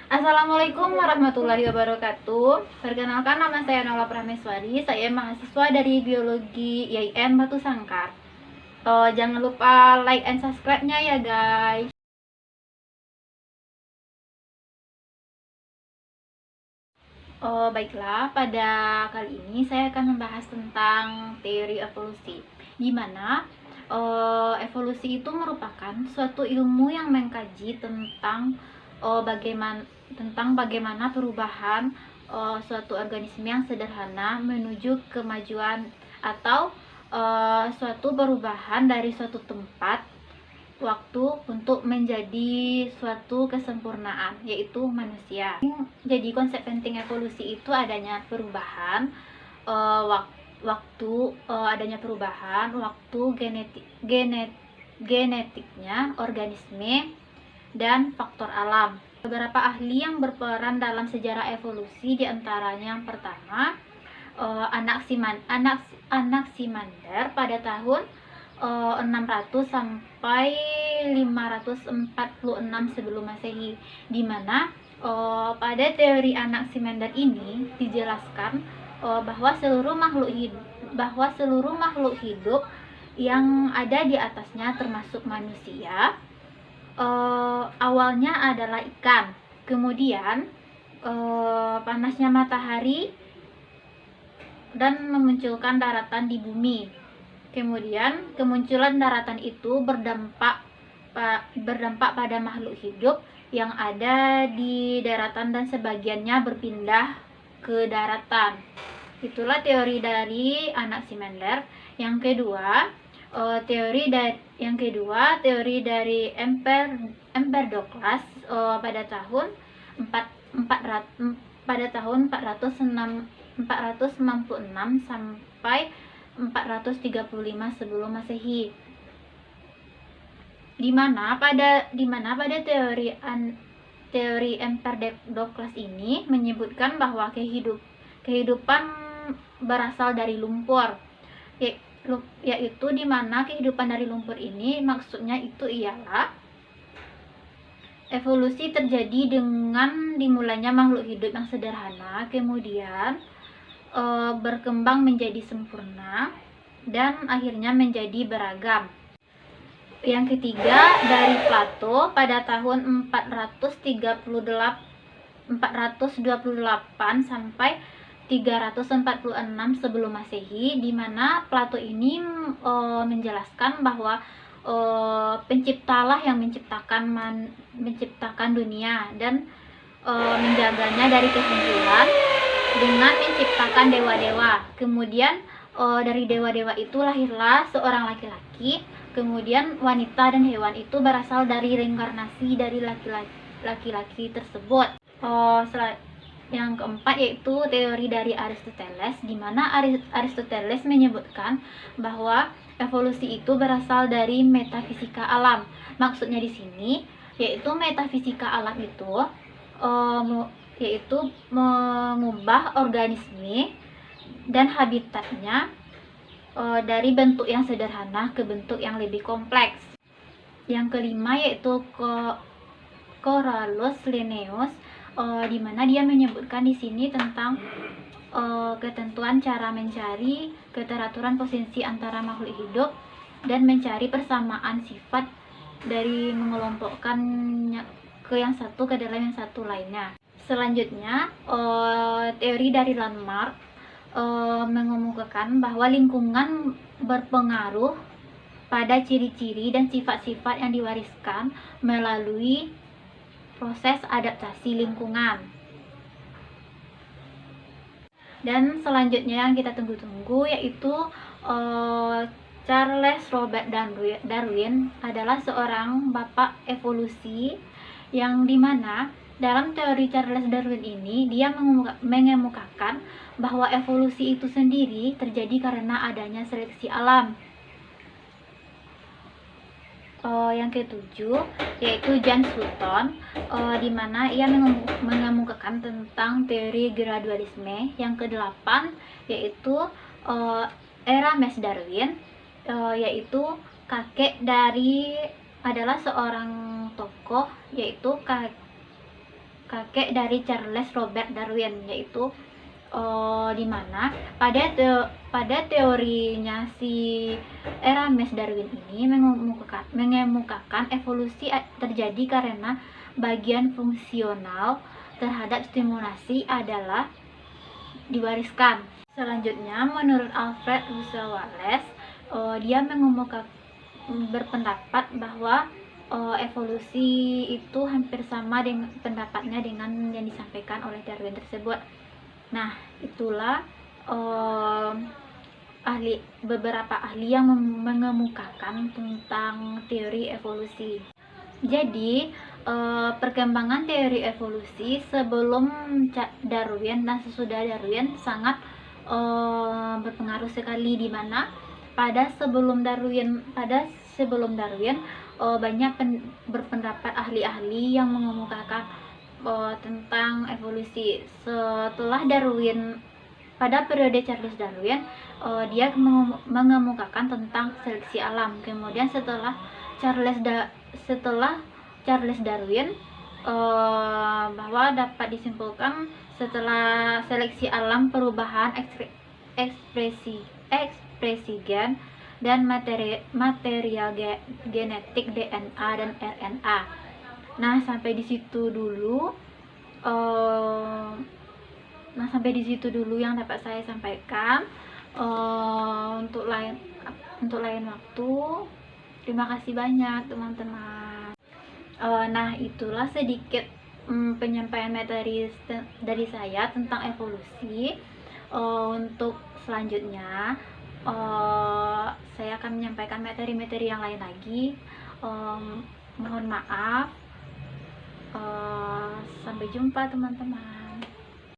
Assalamualaikum warahmatullahi wabarakatuh. Perkenalkan, nama saya Nola Prameswari. Saya mahasiswa dari Biologi IAIN Batu Sangkar. Jangan lupa like and subscribe-nya ya guys. Baiklah, pada kali ini saya akan membahas tentang teori evolusi, di mana evolusi itu merupakan suatu ilmu yang mengkaji tentang bagaimana perubahan suatu organisme yang sederhana menuju kemajuan, atau suatu perubahan dari suatu tempat waktu untuk menjadi suatu kesempurnaan, yaitu manusia. Jadi konsep penting evolusi itu adanya perubahan waktu genetiknya organisme dan faktor alam. Beberapa ahli yang berperan dalam sejarah evolusi, diantaranya yang pertama Anaximander pada tahun 600 sampai 546 sebelum Masehi, di mana pada teori Anaximander ini dijelaskan bahwa seluruh makhluk hidup yang ada di atasnya termasuk manusia awalnya adalah ikan. Kemudian panasnya matahari dan memunculkan daratan di bumi. Kemudian kemunculan daratan itu berdampak pada makhluk hidup yang ada di daratan dan sebagiannya berpindah ke daratan. Itulah teori dari Anaximander. Yang kedua, teori dari Empedokles pada tahun 496 sampai 435 sebelum Masehi, di mana pada teori Empedokles ini menyebutkan bahwa kehidupan berasal dari lumpur, yaitu di mana kehidupan dari lumpur ini maksudnya itu ialah evolusi terjadi dengan dimulainya makhluk hidup yang sederhana, kemudian berkembang menjadi sempurna dan akhirnya menjadi beragam. Yang ketiga, dari Plato pada tahun 428 sampai 346 sebelum Masehi, di mana Plato ini menjelaskan bahwa penciptalah yang menciptakan dunia dan menjaganya dari kehancuran dengan menciptakan dewa-dewa. Kemudian dari dewa-dewa itu lahirlah seorang laki-laki. Kemudian wanita dan hewan itu berasal dari reinkarnasi dari laki-laki tersebut. Yang keempat yaitu teori dari Aristoteles, di mana Aristoteles menyebutkan bahwa evolusi itu berasal dari metafisika alam. Maksudnya di sini yaitu metafisika alam itu yaitu mengubah organisme dan habitatnya dari bentuk yang sederhana ke bentuk yang lebih kompleks. Yang kelima yaitu Corallus Linnaeus, di mana dia menyebutkan di sini tentang ketentuan cara mencari keteraturan posisi antara makhluk hidup dan mencari persamaan sifat dari mengelompokkannya ke yang satu ke dalam yang satu lainnya. Selanjutnya, teori dari Landmark mengemukakan bahwa lingkungan berpengaruh pada ciri-ciri dan sifat-sifat yang diwariskan melalui proses adaptasi lingkungan. Dan selanjutnya yang kita tunggu-tunggu yaitu Charles Robert Darwin adalah seorang bapak evolusi, yang dimana dalam teori Charles Darwin ini dia mengemukakan bahwa evolusi itu sendiri terjadi karena adanya seleksi alam. Yang ketujuh yaitu John Sutton, di mana ia mengemukakan tentang teori gradualisme. Yang kedelapan yaitu Erasmus Darwin, yaitu adalah seorang tokoh, yaitu kakek dari Charles Robert Darwin, yaitu di mana pada teorinya si Hermes Darwin ini mengemukakan evolusi terjadi karena bagian fungsional terhadap stimulasi adalah diwariskan. Selanjutnya, menurut Alfred Russel Wallace, dia berpendapat bahwa evolusi itu hampir sama dengan pendapatnya dengan yang disampaikan oleh Darwin tersebut. Nah, itulah beberapa ahli yang mengemukakan tentang teori evolusi. Jadi, perkembangan teori evolusi sebelum Darwin dan sesudah Darwin sangat berpengaruh sekali, di mana pada sebelum Darwin banyak berpendapat ahli-ahli yang mengemukakan tentang evolusi. Setelah Darwin, pada periode Charles Darwin, dia mengemukakan tentang seleksi alam. Kemudian setelah Charles Darwin, bahwa dapat disimpulkan setelah seleksi alam, perubahan ekspresi gen dan material genetik DNA dan RNA. Nah, sampai di situ dulu yang dapat saya sampaikan. Untuk lain waktu, terima kasih banyak teman-teman. Nah, itulah sedikit penyampaian materi dari saya tentang evolusi. Untuk selanjutnya, saya akan menyampaikan materi-materi yang lain lagi. Mohon maaf. Sampai jumpa teman-teman.